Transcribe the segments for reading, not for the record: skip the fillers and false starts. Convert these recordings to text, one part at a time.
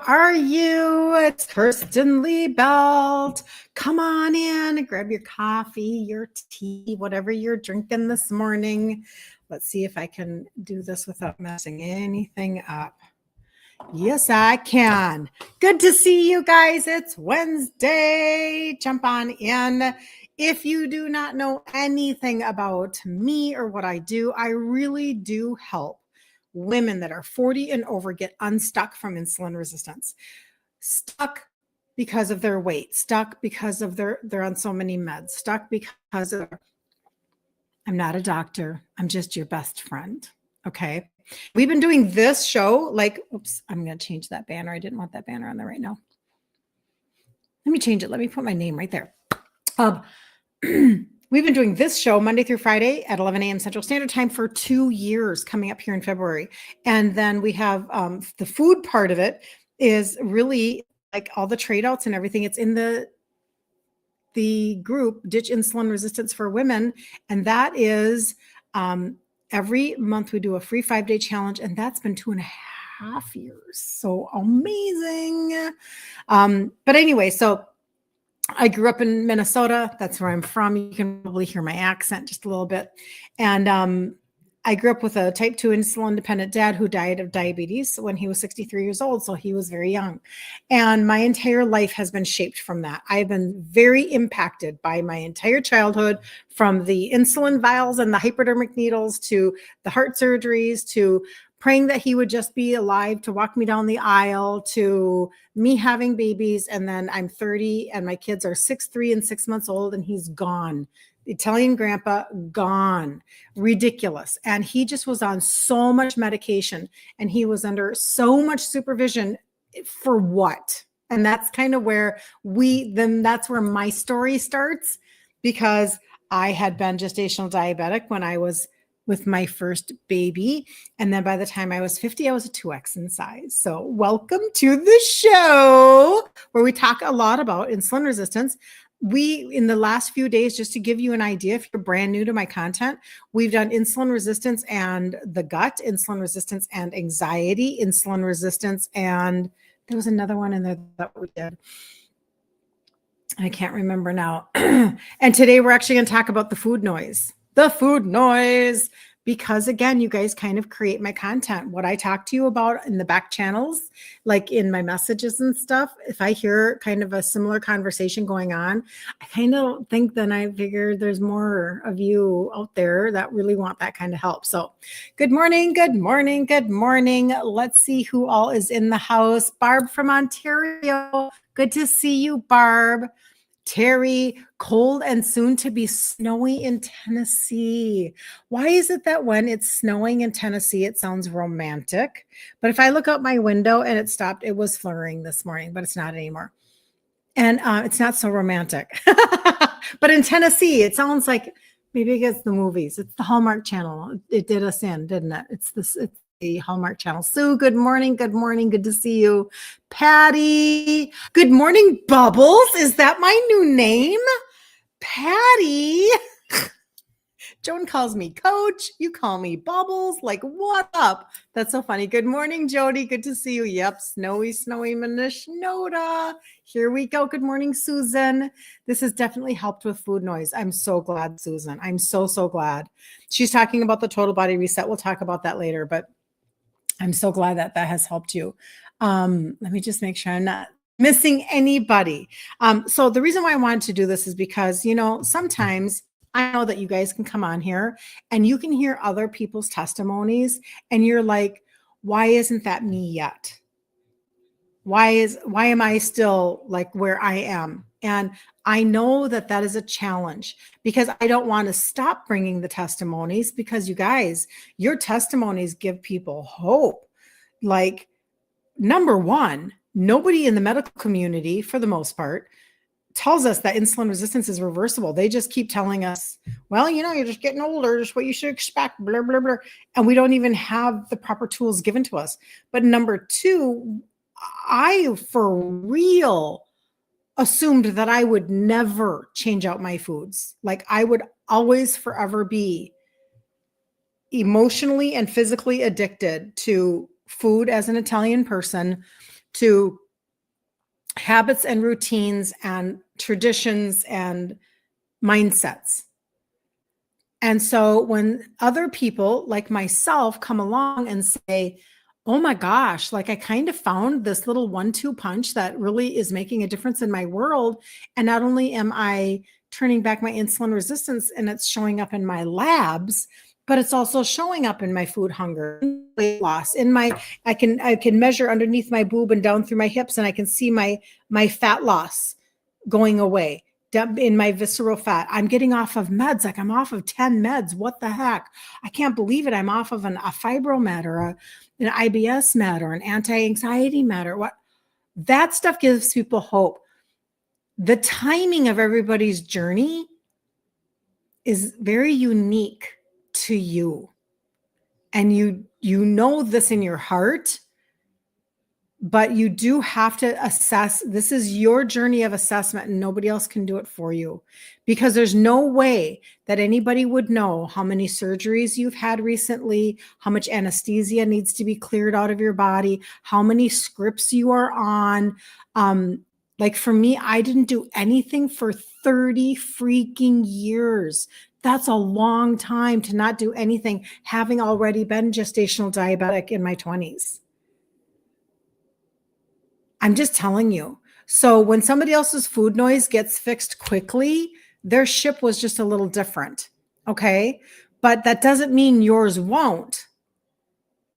are you? It's Kirsten Liebelt. Come on in, grab your coffee, your tea, whatever you're drinking this morning. Let's see if I can do this without messing anything up. Yes, I can. Good to see you guys. It's Wednesday. Jump on in. If you do not know anything about me or what I do, I really do help women that are 40 and over get unstuck from insulin resistance. Stuck because of their weight, stuck because of they're on so many meds, stuck because of I'm not a doctor. I'm just your best friend. Okay. We've been doing this show oops, I'm going to change that banner. I didn't want that banner on there right now. Let me change it. Let me put my name right there. We've been doing this show Monday through Friday at 11 a.m. Central Standard Time for 2 years coming up here in February. And then we have the food part of it is really like all the trade outs and everything. It's in the group Ditch Insulin Resistance for Women. And that is every month we do a free 5-day challenge. And that's been 2.5 years. So amazing. But anyway, so I grew up in Minnesota. That's where I'm from. You can probably hear my accent just a little bit. And I grew up with a type 2 insulin dependent dad who died of diabetes when he was 63 years old. So he was very young. And my entire life has been shaped from that. I've been very impacted by my entire childhood, from the insulin vials and the hypodermic needles to the heart surgeries to praying that he would just be alive to walk me down the aisle, to me having babies. And then I'm 30 and my kids are 6'3" and 6 months old and he's gone. Italian grandpa, gone. Ridiculous. And he just was on so much medication and he was under so much supervision for what? And that's kind of where that's where my story starts, because I had been gestational diabetic when I was with my first baby. And then by the time I was 50, I was a 2X in size. So welcome to the show where we talk a lot about insulin resistance. In the last few days, just to give you an idea, if you're brand new to my content, we've done insulin resistance and the gut, insulin resistance and anxiety, insulin resistance, and there was another one in there that we did. I can't remember now. And today we're actually going to talk about the food noise. Because again, you guys kind of create my content. What I talk to you about in the back channels, like in my messages and stuff, if I hear kind of a similar conversation going on, I kind of think then I figure there's more of you out there that really want that kind of help. So good morning. Let's see who all is in the house. Barb from Ontario. Good to see you, Barb. Terry, cold and soon to be snowy in Tennessee. Why is it that when it's snowing in Tennessee, it sounds romantic? But if I look out my window and it stopped, it was flurrying this morning, but it's not anymore. And it's not so romantic. But in Tennessee, it sounds like maybe it's the movies. It's the Hallmark Channel. It did us in, didn't it? It's the Hallmark Channel. Sue, good morning. Good to see you. Patty, good morning. Bubbles, is that my new name? Patty. Joan calls me Coach. You call me Bubbles. Like, what up? That's so funny. Good morning, Jody. Good to see you. Yep, snowy Minnesota. Here we go. Good morning, Susan. This has definitely helped with food noise. I'm so glad, Susan. I'm so glad. She's talking about the total body reset. We'll talk about that later, but I'm so glad that has helped you. Let me just make sure I'm not missing anybody. So the reason why I wanted to do this is because, sometimes I know that you guys can come on here and you can hear other people's testimonies and you're like, why isn't that me yet? Why am I still like where I am? And I know that is a challenge, because I don't want to stop bringing the testimonies, because you guys, your testimonies give people hope. Like, number one, nobody in the medical community, for the most part, tells us that insulin resistance is reversible. They just keep telling us, well, you're just getting older, just what you should expect, blah, blah, blah. And we don't even have the proper tools given to us. But number two, I, for real, assumed that I would never change out my foods. Like, I would always forever be emotionally and physically addicted to food as an Italian person, to habits and routines and traditions and mindsets. And so when other people like myself come along and say, oh my gosh, like I kind of found this little 1-2 punch that really is making a difference in my world. And not only am I turning back my insulin resistance and it's showing up in my labs, but it's also showing up in my food hunger, weight loss, in my, I can measure underneath my boob and down through my hips, and I can see my fat loss going away in my visceral fat. I'm getting off of meds. Like I'm off of 10 meds. What the heck? I can't believe it. I'm off of a fibromed or an IBS med or an anti-anxiety med or what. That stuff gives people hope. The timing of everybody's journey is very unique to you. And you know this in your heart, but you do have to assess. This is your journey of assessment, and nobody else can do it for you, because there's no way that anybody would know how many surgeries you've had recently, how much anesthesia needs to be cleared out of your body, how many scripts you are on. Like for me, I didn't do anything for 30 freaking years. That's a long time to not do anything, having already been gestational diabetic in my 20s. I'm just telling you. So when somebody else's food noise gets fixed quickly, their ship was just a little different. Okay. But that doesn't mean yours won't.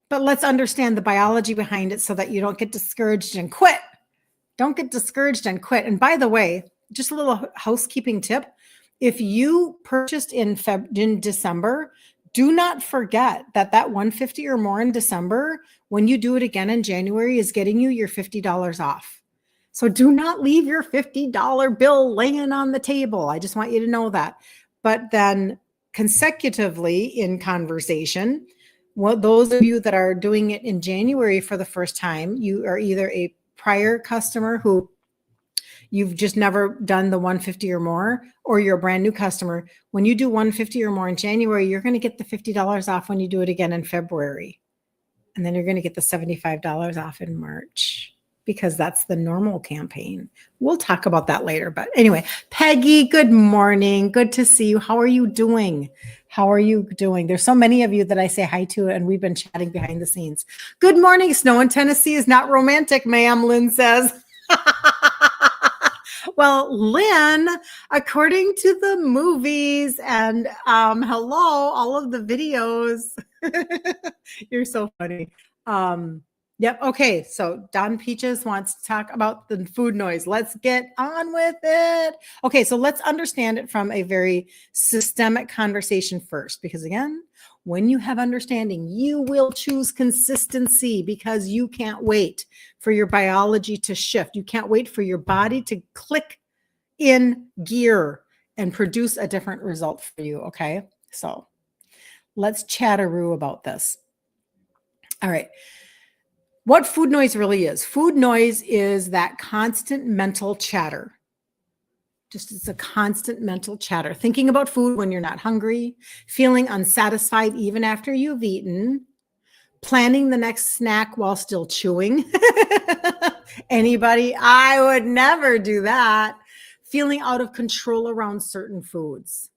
But let's understand the biology behind it so that you don't get discouraged and quit. Don't get discouraged and quit. And by the way, just a little housekeeping tip. If you purchased in December, do not forget that 150 or more in December, when you do it again in January, is getting you your $50 off. So do not leave your $50 bill laying on the table. I just want you to know that. But then consecutively in conversation, well, those of you that are doing it in January for the first time, you are either a prior customer who you've just never done the 150 or more, or you're a brand new customer. When you do 150 or more in January, you're going to get the $50 off when you do it again in February. And then you're going to get the $75 off in March, because that's the normal campaign. We'll talk about that later. But anyway, Peggy, good morning. Good to see you. How are you doing? How are you doing? There's so many of you that I say hi to, and we've been chatting behind the scenes. Good morning. Snow in Tennessee is not romantic, ma'am, Lynn says. Well, Lynn, according to the movies and hello, all of the videos, you're so funny. Yep. Okay. So Don Peaches wants to talk about the food noise. Let's get on with it. Okay. So let's understand it from a very systemic conversation first, because again, when you have understanding, you will choose consistency, because you can't wait for your biology to shift. You can't wait for your body to click in gear and produce a different result for you. Okay. So let's chatteroo about this. All right. What food noise really is. Food noise is that constant mental chatter. It's a constant mental chatter. Thinking about food when you're not hungry, feeling unsatisfied even after you've eaten, planning the next snack while still chewing. Anybody? I would never do that. Feeling out of control around certain foods.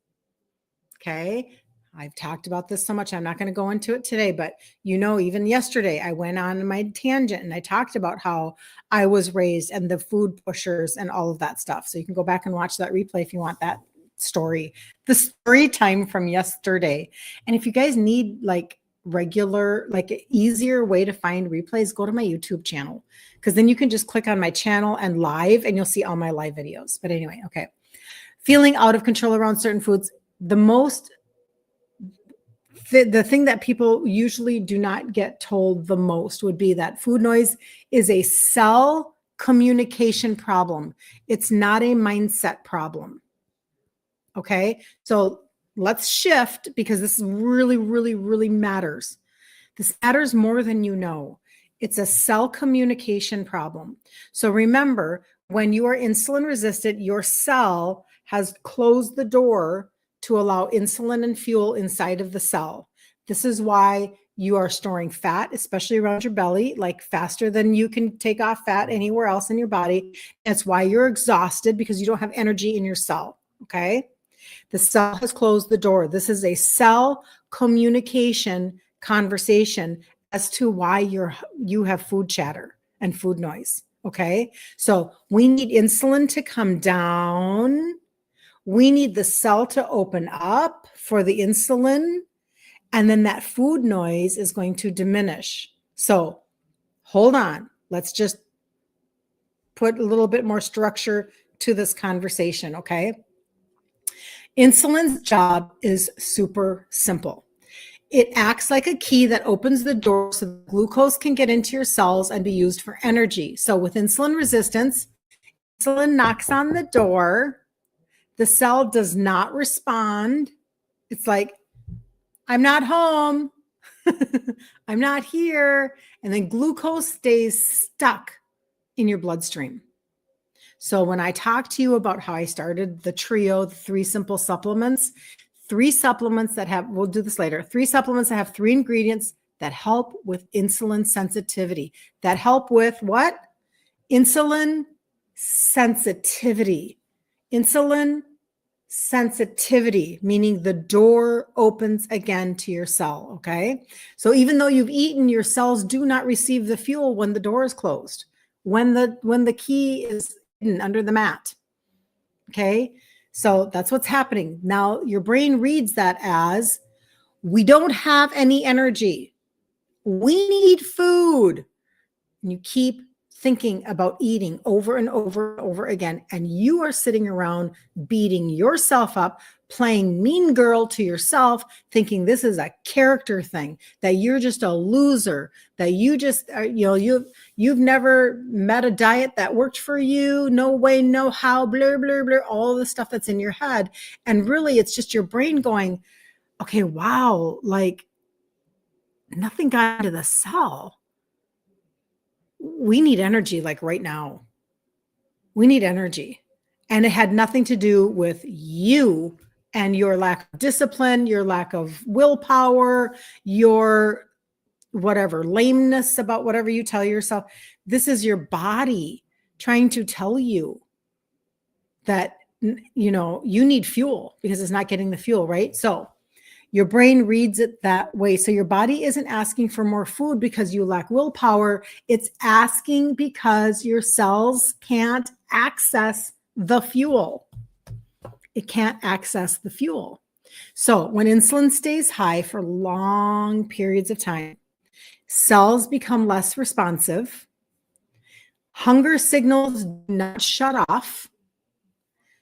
Okay. I've talked about this so much. I'm not going to go into it today, but even yesterday I went on my tangent and I talked about how I was raised and the food pushers and all of that stuff. So you can go back and watch that replay if you want that story, the story time from yesterday. And if you guys need regular, easier way to find replays, go to my YouTube channel, because then you can just click on my channel and live and you'll see all my live videos. But anyway, okay. Feeling out of control around certain foods. The thing that people usually do not get told the most would be that food noise is a cell communication problem. It's not a mindset problem. Okay. So let's shift, because this really, really, really matters. This matters more than you know. It's a cell communication problem. So remember, when you are insulin resistant, your cell has closed the door to allow insulin and fuel inside of the cell. This is why You are storing fat, especially around your belly, like faster than you can take off fat anywhere else in your body. That's why you're exhausted, because you don't have energy in your cell. Okay. The cell has closed the door. This is a cell communication conversation as to why you have food chatter and food noise. Okay. So we need insulin to come down. We need the cell to open up for the insulin. And then that food noise is going to diminish. So hold on. Let's just put a little bit more structure to this conversation. Okay. Insulin's job is super simple. It acts like a key that opens the door so the glucose can get into your cells and be used for energy. So with insulin resistance, insulin knocks on the door. The cell does not respond. It's like, I'm not home. I'm not here. And then glucose stays stuck in your bloodstream. So when I talk to you about how I started the trio, the 3 simple supplements, 3 supplements that have, we'll do this later, 3 supplements that have 3 ingredients that help with insulin sensitivity, that help with what? Insulin sensitivity. Insulin sensitivity, meaning the door opens again to your cell. Okay. So even though you've eaten, your cells do not receive the fuel when the door is closed, when the key is hidden under the mat. Okay. So that's what's happening. Now your brain reads that as, we don't have any energy. We need food. And you keep thinking about eating over and over and over again. And you are sitting around beating yourself up, playing mean girl to yourself, thinking this is a character thing, that you're just a loser, that you just are, you've never met a diet that worked for you. No way, no how, blah, blah, blah, all the stuff that's in your head. And really it's just your brain going, okay, wow, like nothing got into the cell. We need energy like right now. We need energy. And it had nothing to do with you and your lack of discipline, your lack of willpower, your whatever, lameness about whatever you tell yourself. This is your body trying to tell you that, you need fuel because it's not getting the fuel, right? So your brain reads it that way. So your body isn't asking for more food because you lack willpower. It's asking because your cells can't access the fuel. It can't access the fuel. So when insulin stays high for long periods of time, cells become less responsive. Hunger signals do not shut off.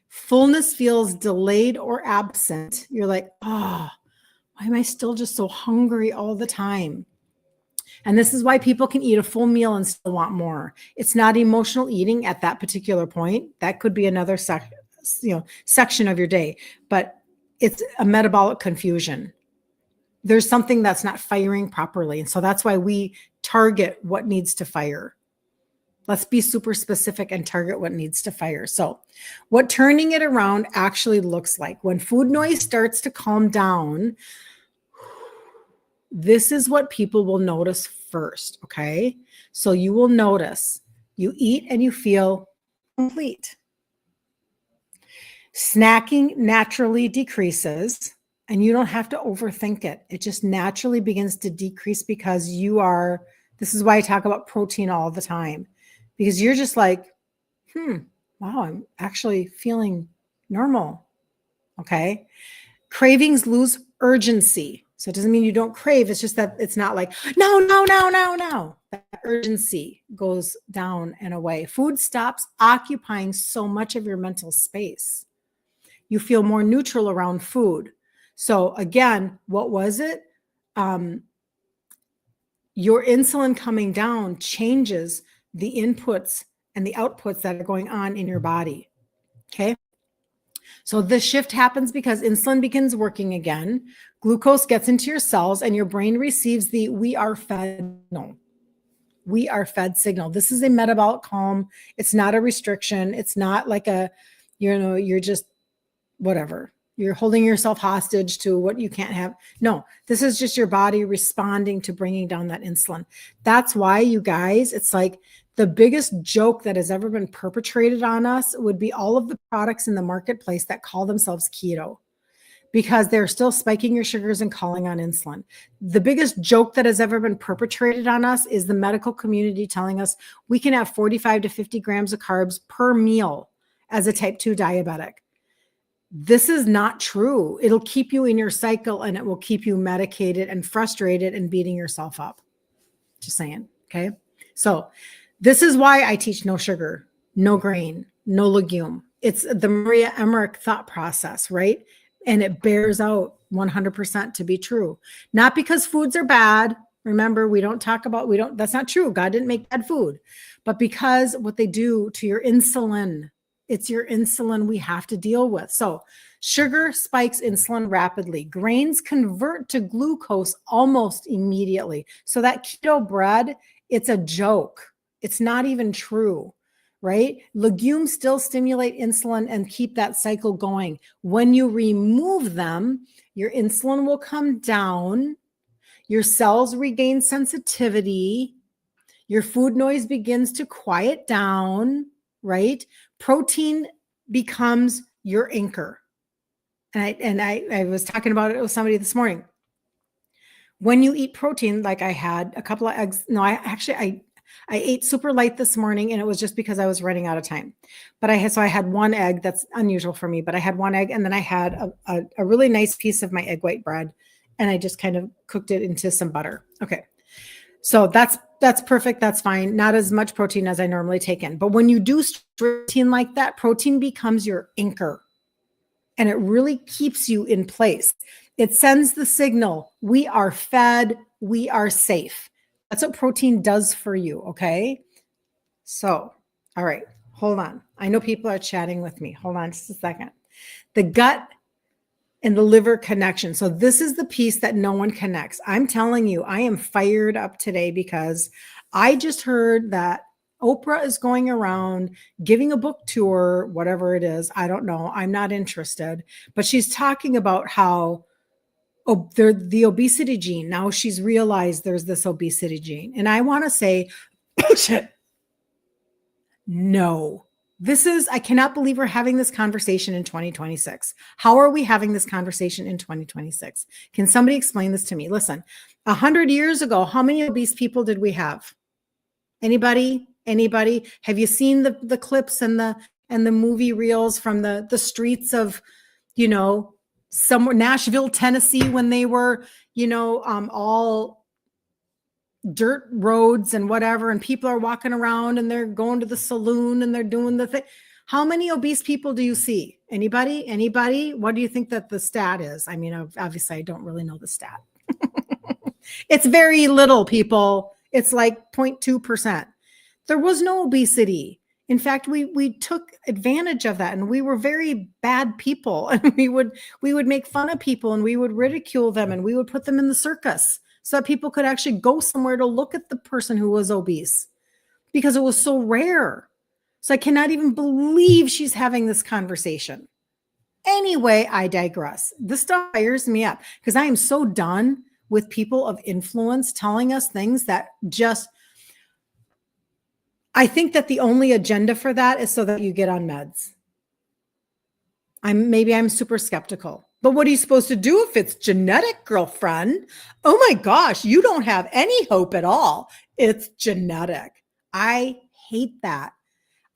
Fullness feels delayed or absent. You're like, oh, why am I still just so hungry all the time? And this is why people can eat a full meal and still want more. It's not emotional eating at that particular point. That could be another section of your day, but it's a metabolic confusion. There's something that's not firing properly. And so that's why we target what needs to fire. Let's be super specific and target what needs to fire. So what turning it around actually looks like, when food noise starts to calm down, this is what people will notice first. Okay. So you will notice you eat and you feel complete. Snacking naturally decreases, and you don't have to overthink it. It just naturally begins to decrease because this is why I talk about protein all the time, because you're just like, wow, I'm actually feeling normal. Okay. Cravings lose urgency. So it doesn't mean you don't crave. It's just that it's not like, no. That urgency goes down and away. Food stops occupying so much of your mental space. You feel more neutral around food. So again, what was it? Your insulin coming down changes the inputs and the outputs that are going on in your body. Okay. So this shift happens because insulin begins working again. Glucose gets into your cells and your brain receives the we are fed signal. We are fed signal. This is a metabolic calm. It's not a restriction. It's not like you're just whatever. You're holding yourself hostage to what you can't have. No, this is just your body responding to bringing down that insulin. That's why, you guys, it's like the biggest joke that has ever been perpetrated on us would be all of the products in the marketplace that call themselves keto, because they're still spiking your sugars and calling on insulin. The biggest joke that has ever been perpetrated on us is the medical community telling us we can have 45 to 50 grams of carbs per meal as a type 2 diabetic. This is not true. It'll keep you in your cycle, and it will keep you medicated and frustrated and beating yourself up. Just saying. Okay. So this is why I teach no sugar, no grain, no legume. It's the Maria Emmerich thought process, right? And it bears out 100% to be true. Not because foods are bad. Remember, that's not true. God didn't make bad food, but because what they do to your insulin. It's your insulin we have to deal with. So sugar spikes insulin rapidly. Grains convert to glucose almost immediately. So that keto bread, it's a joke. It's not even true, right? Legumes still stimulate insulin and keep that cycle going. When you remove them, your insulin will come down. Your cells regain sensitivity. Your food noise begins to quiet down, right? Protein becomes your anchor. And I was talking about it with somebody this morning. When you eat protein, like I had a couple of eggs. No, I ate super light this morning, and it was just because I was running out of time. But I had one egg. That's unusual for me, but I had one egg, and then I had a really nice piece of my egg white bread, and I just kind of cooked it into some butter. Okay. So that's perfect. That's fine. Not as much protein as I normally take in. But when you do protein like that, protein becomes your anchor, and it really keeps you in place. It sends the signal, we are fed, we are safe. That's what protein does for you. Okay. So, all right, hold on. I know people are chatting with me. Hold on just a second. The gut and the liver connection. So this is the piece that no one connects. I'm telling you, I am fired up today because I just heard that Oprah is going around giving a book tour, whatever it is. I don't know. I'm not interested. But she's talking about how the obesity gene. Now she's realized there's this obesity gene. And I want to say, bullshit. No. I cannot believe we're having this conversation in 2026. How are we having this conversation in 2026? Can somebody explain this to me? Listen, 100 years ago, how many obese people did we have? Anybody? Have you seen the clips and the movie reels from the streets of, somewhere, Nashville, Tennessee, when they were, all dirt roads and whatever, and people are walking around and they're going to the saloon and they're doing the thing. How many obese people do you see? Anybody? What do you think that the stat is? I mean, obviously I don't really know the stat. It's very little, people. It's like 0.2%. There was no obesity. In fact, we took advantage of that, and we were very bad people, and we would make fun of people, and we would ridicule them, and we would put them in the circus so that people could actually go somewhere to look at the person who was obese, because it was so rare. So I cannot even believe she's having this conversation. Anyway, I digress. This stuff fires me up because I am so done with people of influence telling us things that just, I think that the only agenda for that is so that you get on meds. I'm super skeptical. But what are you supposed to do if it's genetic, girlfriend? Oh my gosh, you don't have any hope at all. It's genetic. I hate that.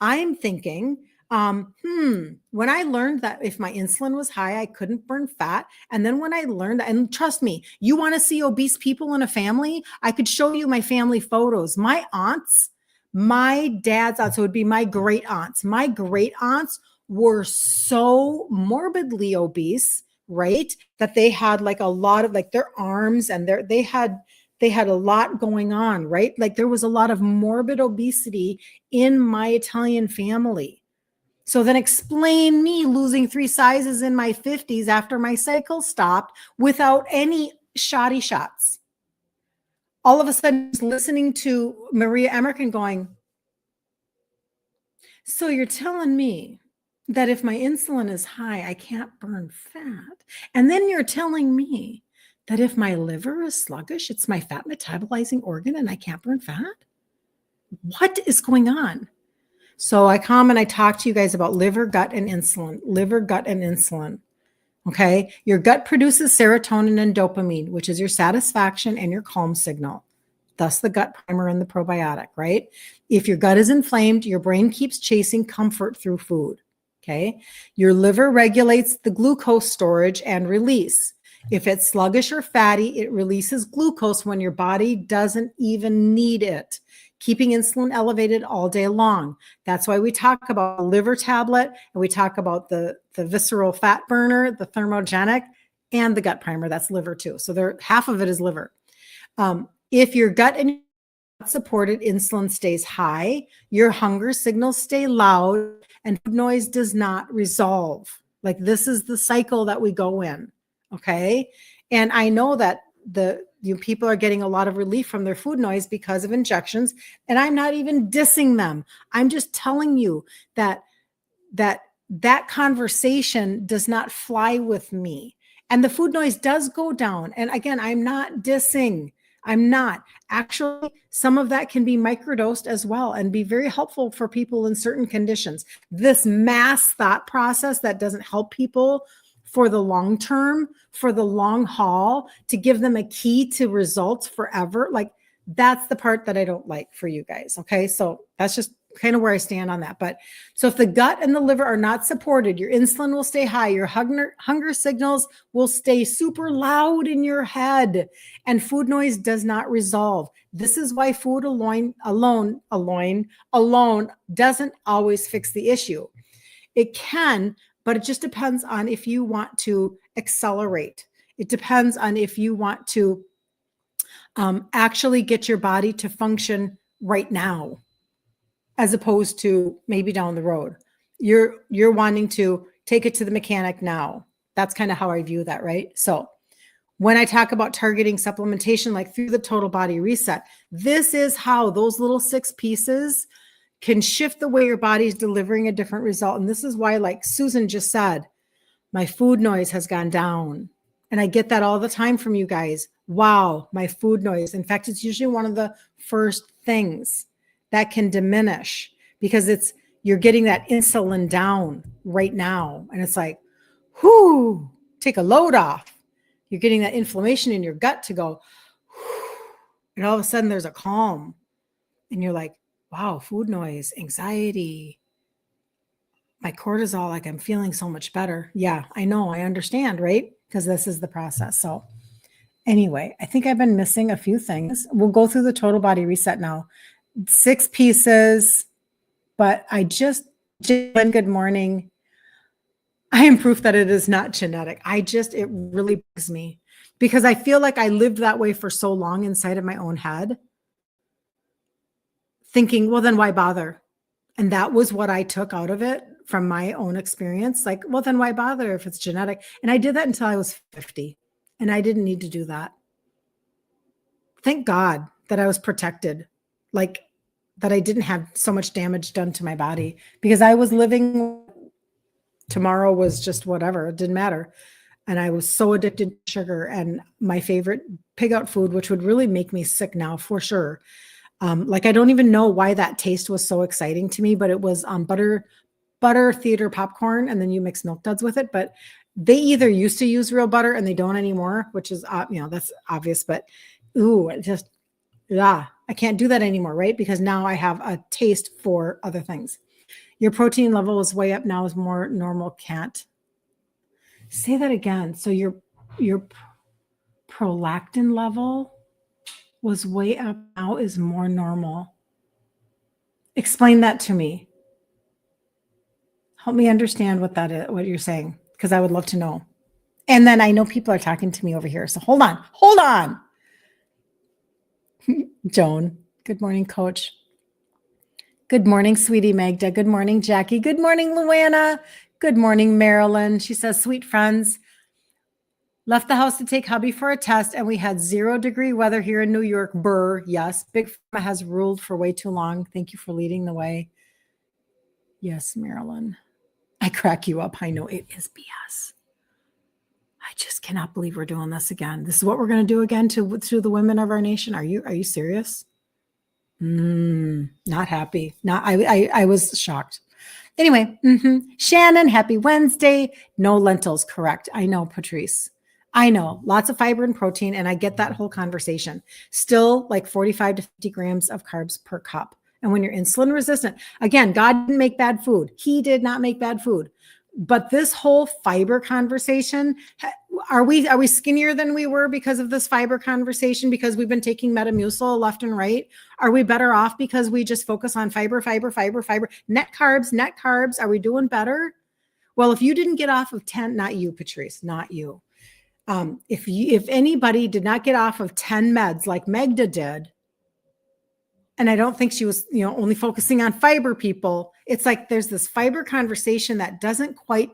I'm thinking, when I learned that if my insulin was high, I couldn't burn fat. And then when I learned that, and trust me, you want to see obese people in a family? I could show you my family photos. My aunts, my dad's aunts, so it would be my great aunts. My great aunts were so morbidly obese, right? That they had like a lot of like their arms and they had a lot going on, right? Like there was a lot of morbid obesity in my Italian family. So then explain me losing 3 sizes in my 50s after my cycle stopped without any shoddy shots. All of a sudden listening to Maria Emmerich and going, so you're telling me that if my insulin is high, I can't burn fat. And then you're telling me that if my liver is sluggish, it's my fat metabolizing organ and I can't burn fat? What is going on? So I come and I talk to you guys about liver, gut, and insulin. Liver, gut, and insulin. Okay. Your gut produces serotonin and dopamine, which is your satisfaction and your calm signal. Thus the gut primer and the probiotic, right? If your gut is inflamed, your brain keeps chasing comfort through food. Okay. Your liver regulates the glucose storage and release. If it's sluggish or fatty, it releases glucose when your body doesn't even need it, keeping insulin elevated all day long. That's why we talk about a liver tablet and we talk about the visceral fat burner, the thermogenic, and the gut primer. That's liver too. So half of it is liver. If your gut and your gut supported, insulin stays high, your hunger signals stay loud, and food noise does not resolve. Like this is the cycle that we go in. Okay. And I know that people are getting a lot of relief from their food noise because of injections. And I'm not even dissing them. I'm just telling you that conversation does not fly with me. And the food noise does go down. And again, I'm not dissing. I'm not. Actually, some of that can be microdosed as well and be very helpful for people in certain conditions. This mass thought process that doesn't help people for the long term, for the long haul, to give them a key to results forever. Like that's the part that I don't like for you guys. Okay. So that's just kind of where I stand on that. But so if the gut and the liver are not supported, your insulin will stay high, your hunger signals will stay super loud in your head, and food noise does not resolve. This is why food alone doesn't always fix the issue. It can, but it just depends on if you want to accelerate. It depends on if you want to actually get your body to function right now, as opposed to maybe down the road. You're wanting to take it to the mechanic now. That's kind of how I view that, right? So when I talk about targeting supplementation, like through the total body reset, this is how those little 6 pieces can shift the way your body's delivering a different result. And this is why, like Susan just said, my food noise has gone down. And I get that all the time from you guys. Wow, my food noise. In fact, it's usually one of the first things that can diminish because you're getting that insulin down right now. And it's like, whoo, take a load off. You're getting that inflammation in your gut to go, whoo, and all of a sudden there's a calm. And you're like, wow, food noise, anxiety, my cortisol, like I'm feeling so much better. Yeah, I know, I understand, right? Because this is the process. So anyway, I think I've been missing a few things. We'll go through the total body reset now. 6 pieces, but Jen, good morning. I am proof that it is not genetic. It really bugs me because I feel like I lived that way for so long inside of my own head, thinking, well, then why bother? And that was what I took out of it from my own experience. Like, well, then why bother if it's genetic? And I did that until I was 50 and I didn't need to do that. Thank God that I was protected, like that I didn't have so much damage done to my body because I was living, tomorrow was just whatever. It didn't matter. And I was so addicted to sugar and my favorite pig out food, which would really make me sick now for sure. Like, I don't even know why that taste was so exciting to me, but it was butter theater popcorn. And then you mix Milk Duds with it. But they either used to use real butter and they don't anymore, which is, that's obvious, but I can't do that anymore, right? Because now I have a taste for other things. Your protein level is way up now, is more normal. Can't say that again. So your prolactin level was way up now is more normal. Explain that to me. Help me understand what that is, what you're saying, because I would love to know. And then I know people are talking to me over here. So hold on. Joan, good morning, coach. Good morning, sweetie Magda. Good morning, Jackie. Good morning, Luana. Good morning, Marilyn. She says, sweet friends, left the house to take hubby for a test, and we had 0-degree weather here in New York. Brr, yes. Big Pharma has ruled for way too long. Thank you for leading the way. Yes, Marilyn. I crack you up. I know it is BS. I just cannot believe we're doing this again. This is what we're going to do again to the women of our nation. Are you serious? Not happy. I was shocked. Anyway, Shannon, happy Wednesday. No lentils, correct. I know, Patrice. I know, lots of fiber and protein, and I get that whole conversation. Still like 45 to 50 grams of carbs per cup. And when you're insulin resistant, again, God didn't make bad food. He did not make bad food. But this whole fiber conversation, are we skinnier than we were because of this fiber conversation? Because we've been taking Metamucil left and right? Are we better off because we just focus on fiber, net carbs? Are we doing better? Well, if you didn't get off of 10, not you, Patrice, not you. If anybody did not get off of 10 meds like Magda did, and I don't think she was, only focusing on fiber people. It's like there's this fiber conversation that doesn't quite,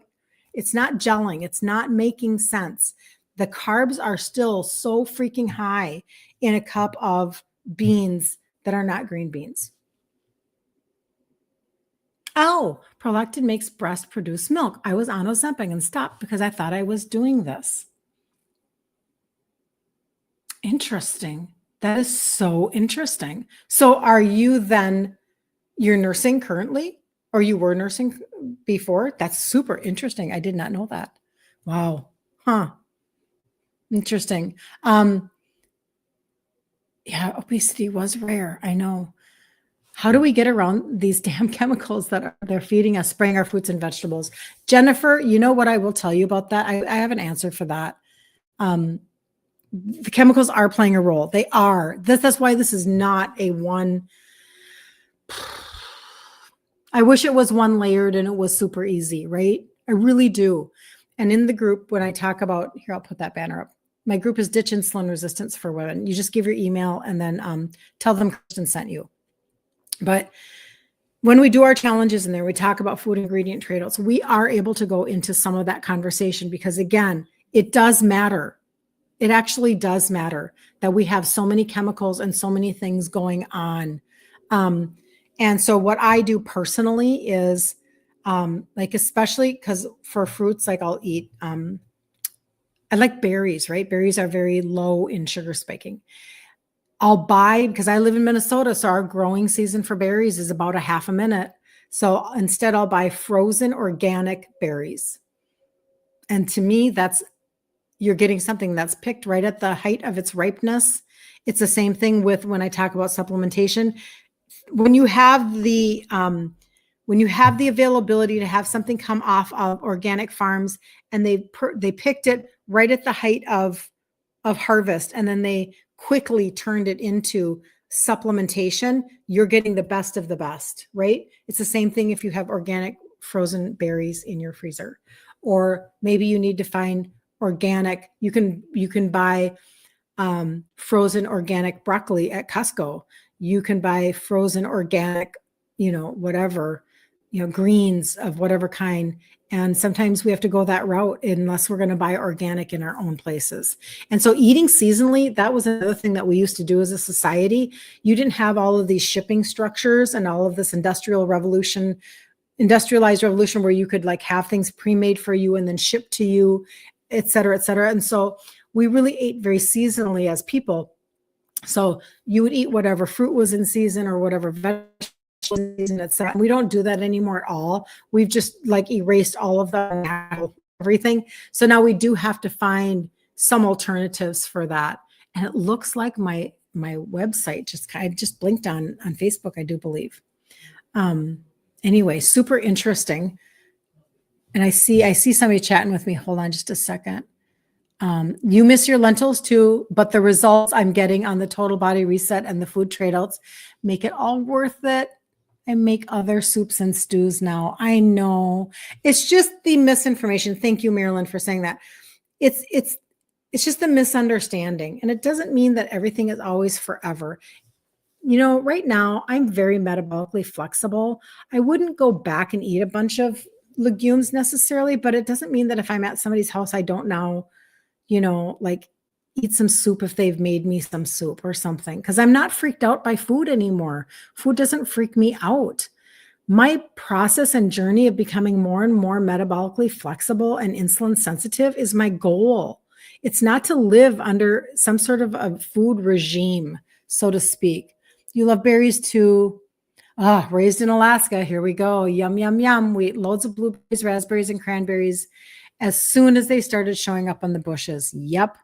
it's not gelling. It's not making sense. The carbs are still so freaking high in a cup of beans that are not green beans. Oh, prolactin makes breast produce milk. I was on Ozempic and stopped because I thought I was doing this. Interesting. That is so interesting. So are you then, you're nursing currently, or you were nursing before? That's super interesting. I did not know that. Wow. Huh. Interesting. Yeah, obesity was rare. I know. How do we get around these damn chemicals that they're feeding us, spraying our fruits and vegetables? Jennifer, you know what I will tell you about that? I have an answer for that. The chemicals are playing a role. They are. That's why this is not a one. I wish it was one layered and it was super easy, right? I really do. And in the group, when I talk about, here, I'll put that banner up. My group is Ditch Insulin Resistance for Women. You just give your email and then tell them Kirsten sent you. But when we do our challenges in there, we talk about food ingredient trade-offs. We are able to go into some of that conversation because, again, it does matter. It actually does matter that we have so many chemicals and so many things going on. And so what I do personally is especially because for fruits, like I'll eat, I like berries, right? Berries are very low in sugar spiking. I'll buy, because I live in Minnesota, so our growing season for berries is about a half a minute. So instead I'll buy frozen organic berries. And to me, you're getting something that's picked right at the height of its ripeness. It's the same thing with when I talk about supplementation. When you have the availability to have something come off of organic farms and they picked it right at the height of harvest, and then they quickly turned it into supplementation, you're getting the best of the best, right? It's the same thing if you have organic frozen berries in your freezer, or maybe you need to find organic. You can buy frozen organic broccoli at Costco. You can buy frozen organic, whatever, greens of whatever kind. And sometimes we have to go that route unless we're going to buy organic in our own places. And so eating seasonally, that was another thing that we used to do as a society. You didn't have all of these shipping structures and all of this industrialized revolution where you could have things pre-made for you and then shipped to you, et cetera, et cetera. And so we really ate very seasonally as people. So you would eat whatever fruit was in season or whatever vegetable season, etc. We don't do that anymore at all. We've just erased all of that, everything. So now we do have to find some alternatives for that. And it looks like my website just blinked on Facebook, I do believe. Anyway, super interesting. And I see somebody chatting with me. Hold on just a second. You miss your lentils too, but the results I'm getting on the total body reset and the food trade-outs make it all worth it. I make other soups and stews now. I know. It's just the misinformation. Thank you, Marilyn, for saying that. It's just the misunderstanding. And it doesn't mean that everything is always forever. Right now I'm very metabolically flexible. I wouldn't go back and eat a bunch of legumes necessarily, but it doesn't mean that if I'm at somebody's house, I don't now, eat some soup if they've made me some soup or something, because I'm not freaked out by food anymore. Food doesn't freak me out. My process and journey of becoming more and more metabolically flexible and insulin sensitive is my goal. It's not to live under some sort of a food regime, so to speak. You love berries too. Ah, raised in Alaska. Here we go. Yum, yum, yum. We ate loads of blueberries, raspberries, and cranberries as soon as they started showing up on the bushes. Yep.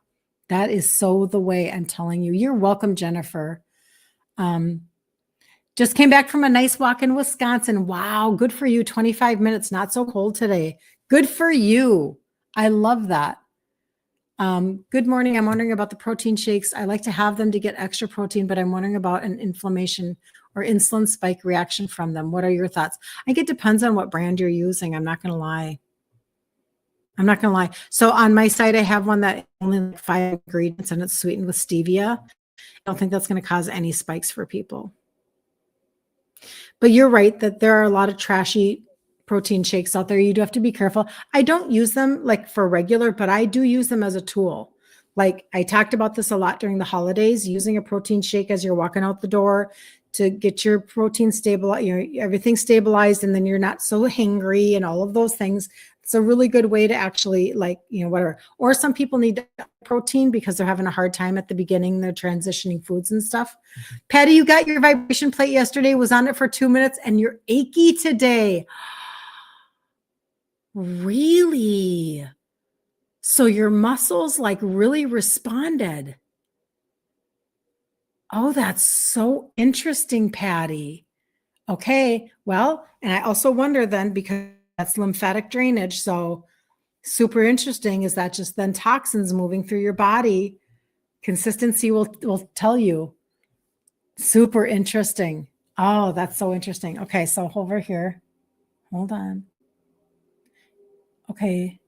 That is so the way. I'm telling you. You're welcome, Jennifer. Just came back from a nice walk in Wisconsin. Wow, good for you. 25 minutes, not so cold today. Good for you. I love that. Good morning. I'm wondering about the protein shakes. I like to have them to get extra protein, but I'm wondering about an inflammation or insulin spike reaction from them. What are your thoughts? I think it depends on what brand you're using. I'm not going to lie. So on my site, I have one that only like 5 ingredients and it's sweetened with stevia. I don't think that's going to cause any spikes for people. But you're right that there are a lot of trashy protein shakes out there. You do have to be careful. I don't use them like for regular, but I do use them as a tool. Like I talked about this a lot during the holidays, using a protein shake as you're walking out the door to get your protein stabilized, everything stabilized, and then you're not so hangry and all of those things. It's a really good way to actually whatever. Or some people need protein because they're having a hard time at the beginning. They're transitioning foods and stuff. Patty, you got your vibration plate yesterday, was on it for 2 minutes, and you're achy today. Really? So your muscles like really responded. Oh, that's so interesting, Patty. Okay, well, and I also wonder then, because that's lymphatic drainage, so super interesting. Is that just then toxins moving through your body? Consistency will tell you. Super interesting. Oh, that's so interesting. Okay, so over here, hold on. Okay,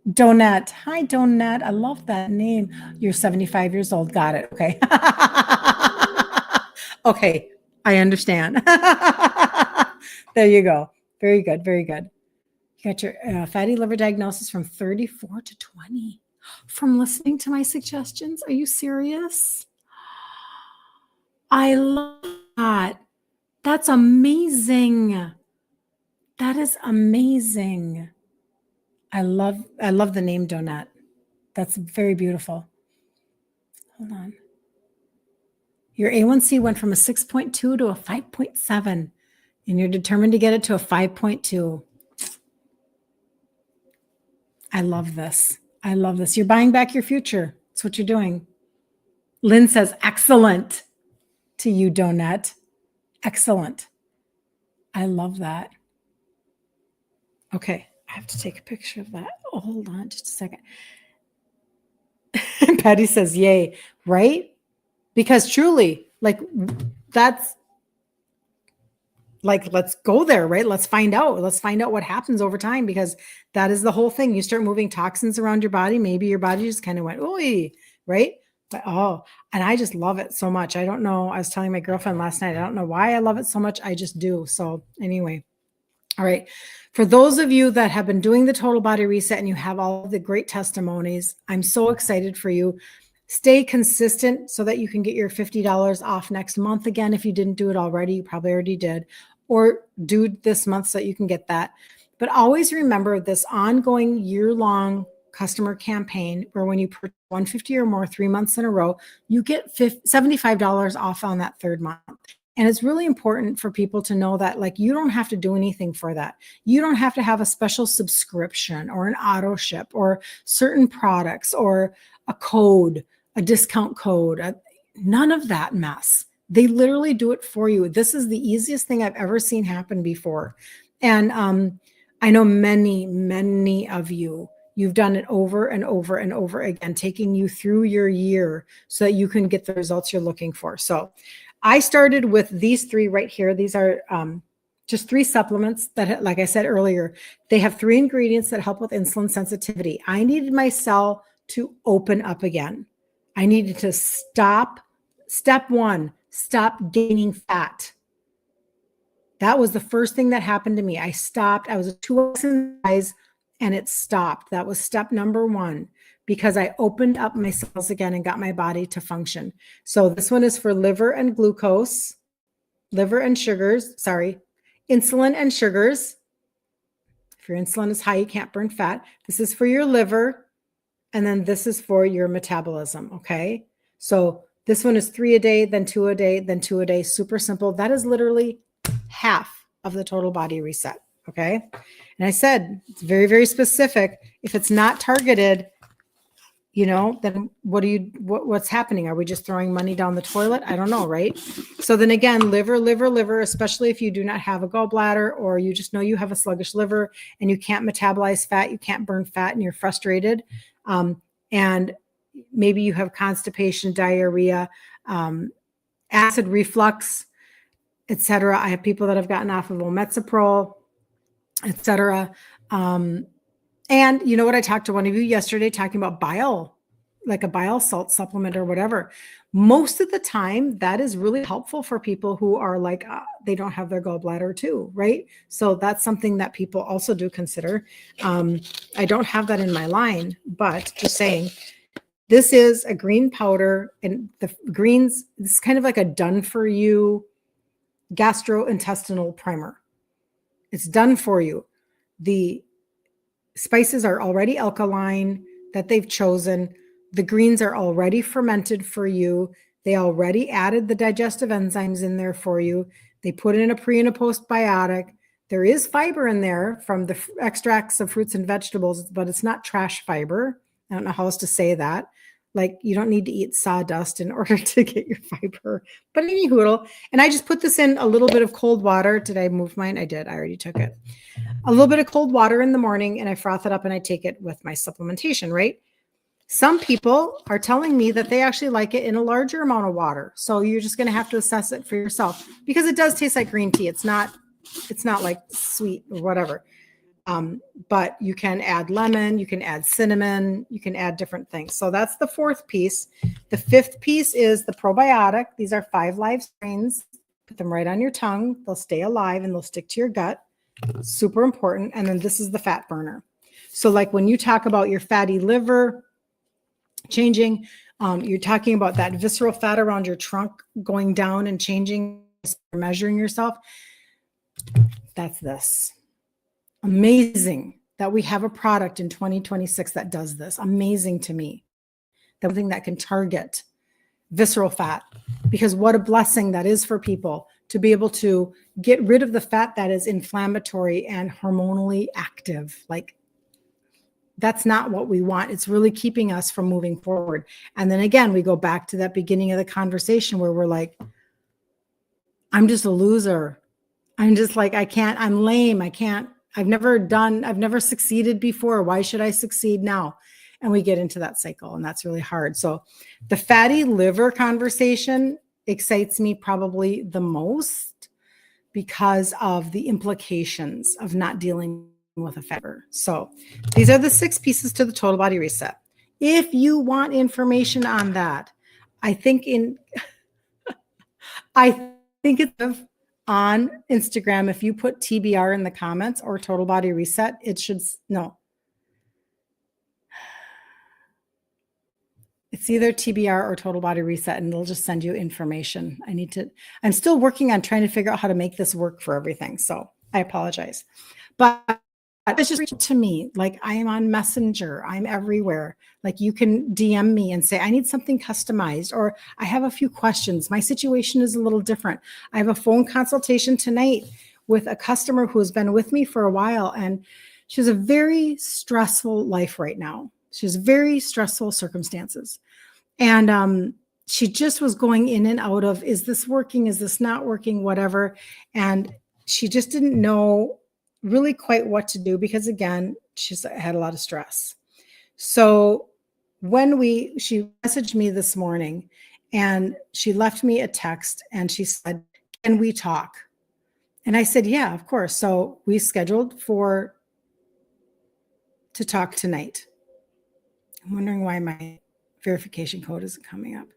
Donette. Hi, Donette. I love that name. You're 75 years old. Got it. Okay. Okay, I understand. There you go. Very good. Very good. You got your fatty liver diagnosis from 34 to 20 from listening to my suggestions. Are you serious? I love that. That's amazing. That is amazing. I love the name Donut. That's very beautiful. Hold on. Your A1C went from a 6.2 to a 5.7, and you're determined to get it to a 5.2. I love this. I love this. You're buying back your future. That's what you're doing. Lynn says, excellent to you, Donut. Excellent. I love that. Okay. I have to take a picture of that. Oh, hold on just a second. Patty says, yay, right? Because truly, like, that's like, let's go there, right? Let's find out. Let's find out what happens over time, because that is the whole thing. You start moving toxins around your body. Maybe your body just kind of went, oy, right? But and I just love it so much. I don't know. I was telling my girlfriend last night, I don't know why I love it so much. I just do. So anyway. All right. For those of you that have been doing the total body reset and you have all of the great testimonies, I'm so excited for you. Stay consistent so that you can get your $50 off next month. Again, if you didn't do it already, you probably already did, or do this month so that you can get that. But always remember this ongoing year-long customer campaign where when you purchase $150 or more 3 months in a row, you get $75 off on that third month. And it's really important for people to know that, like, you don't have to do anything for that. You don't have to have a special subscription or an auto ship or certain products or a code, a discount code, none of that mess. They literally do it for you. This is the easiest thing I've ever seen happen before. And I know many of you, you've done it over and over and over again, taking you through your year so that you can get the results you're looking for. So I started with these 3 right here. These are just 3 supplements that, like I said earlier, they have 3 ingredients that help with insulin sensitivity. I needed my cell to open up again. I needed to stop. Step 1, stop gaining fat. That was the first thing that happened to me. I stopped. I was a 2x in size and it stopped. That was step number 1. Because I opened up my cells again and got my body to function. So this one is for liver and glucose, liver and sugars, insulin and sugars. If your insulin is high, you can't burn fat. This is for your liver. And then this is for your metabolism. Okay. So this one is 3 a day, then 2 a day, then 2 a day. Super simple. That is literally half of the total body reset. Okay. And I said, it's very, very specific. If it's not targeted, then what's happening? Are we just throwing money down the toilet? I don't know. Right. So then again, liver, especially if you do not have a gallbladder, or you just know you have a sluggish liver and you can't metabolize fat, you can't burn fat, and you're frustrated. And maybe you have constipation, diarrhea, acid reflux, etc. I have people that have gotten off of omeprazole, etc. And you know what? I talked to one of you yesterday talking about bile, like a bile salt supplement or whatever. Most of the time, that is really helpful for people who are like, they don't have their gallbladder too, right? So that's something that people also do consider. I don't have that in my line, but just saying, this is a green powder, and the greens, this is kind of like a done for you gastrointestinal primer. It's done for you. The spices are already alkaline that they've chosen. The greens are already fermented for you. They already added the digestive enzymes in there for you. They put in a pre and a postbiotic. There is fiber in there from the extracts of fruits and vegetables, but it's not trash fiber. I don't know how else to say that. Like, you don't need to eat sawdust in order to get your fiber. But anyhoodle, and I just put this in a little bit of cold water. Did I move mine? I did. I already took it. A little bit of cold water in the morning, and I froth it up and I take it with my supplementation, right? Some people are telling me that they actually like it in a larger amount of water. So you're just going to have to assess it for yourself, because it does taste like green tea. It's not like sweet or whatever. But you can add lemon, you can add cinnamon, you can add different things. So that's the fourth piece. The fifth piece is the probiotic. These are 5 live strains. Put them right on your tongue. They'll stay alive and they'll stick to your gut. Super important. And then this is the fat burner. So like when you talk about your fatty liver changing, you're talking about that visceral fat around your trunk going down and changing, measuring yourself. That's this. Amazing that we have a product in 2026 that does this. Amazing to me. Something that can target visceral fat, because what a blessing that is for people to be able to get rid of the fat that is inflammatory and hormonally active. Like, that's not what we want. It's really keeping us from moving forward. And then again, we go back to that beginning of the conversation where we're like, I'm just a loser. I'm just like, I'm lame. I've never succeeded before. Why should I succeed now? And we get into that cycle, and that's really hard. So the fatty liver conversation excites me probably the most because of the implications of not dealing with a fiber. So these are the 6 pieces to the total body reset. If you want information on that, I think it's on Instagram. If you put TBR in the comments or total body reset, it should, no. It's either TBR or total body reset, and it'll just send you information. I'm still working on trying to figure out how to make this work for everything. So I apologize, but it's just reach out to me. Like, I am on Messenger. I'm everywhere. Like, you can DM me and say, I need something customized, or I have a few questions. My situation is a little different. I have a phone consultation tonight with a customer who has been with me for a while, and she has a very stressful life right now. She has very stressful circumstances. And she just was going in and out of, is this working? Is this not working? Whatever. And she just didn't know really quite what to do, because again, she's had a lot of stress. So she messaged me this morning, and she left me a text, and she said, can we talk? And I said, yeah, of course. So we scheduled to talk tonight. I'm wondering why my verification code isn't coming up.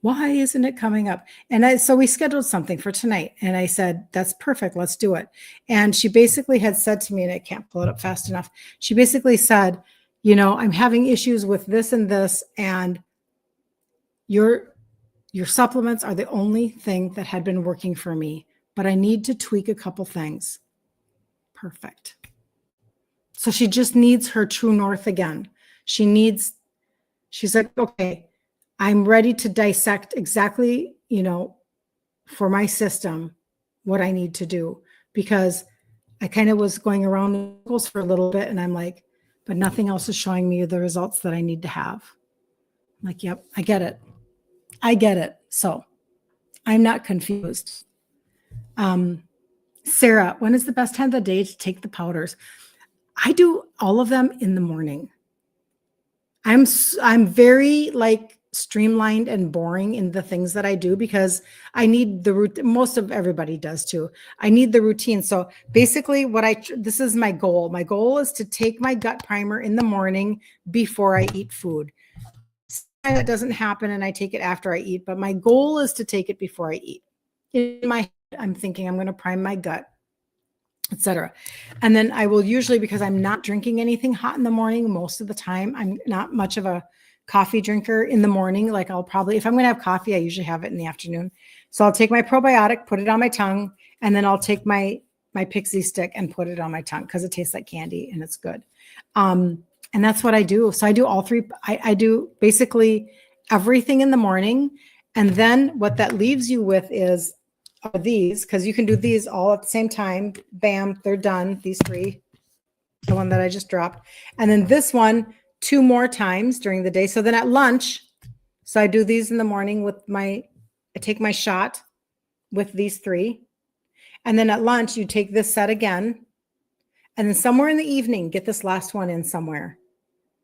Why isn't it coming up? And so we scheduled something for tonight, and I said, that's perfect. Let's do it. And she basically had said to me, and I can't pull it up fast enough. She basically said, I'm having issues with this and this, and your supplements are the only thing that had been working for me, but I need to tweak a couple things. Perfect. So she just needs her true north again. She's like, okay, I'm ready to dissect exactly, for my system, what I need to do, because I kind of was going around in circles for a little bit, and I'm like, but nothing else is showing me the results that I need to have. I'm like, yep, I get it. I get it. So I'm not confused. Sarah, when is the best time of the day to take the powders? I do all of them in the morning. I'm very streamlined and boring in the things that I do because I need the routine. Most of everybody does too. I need the routine. So basically this is my goal. My goal is to take my gut primer in the morning before I eat food. That doesn't happen and I take it after I eat, but my goal is to take it before I eat. In my head, I'm thinking I'm going to prime my gut, etc. And then I will usually, because I'm not drinking anything hot in the morning most of the time, I'm not much of a coffee drinker in the morning. Like I'll probably, if I'm going to have coffee, I usually have it in the afternoon. So I'll take my probiotic, put it on my tongue, and then I'll take my pixie stick and put it on my tongue because it tastes like candy and it's good. And that's what I do. So I do all three. I do basically everything in the morning. And then what that leaves you with is these, because you can do these all at the same time. Bam, they're done. These three, the one that I just dropped. And then this one, 2 more times during the day. So then at lunch, so I do these in the morning I take my shot with these 3. And then at lunch, you take this set again. And then somewhere in the evening, get this last one in somewhere.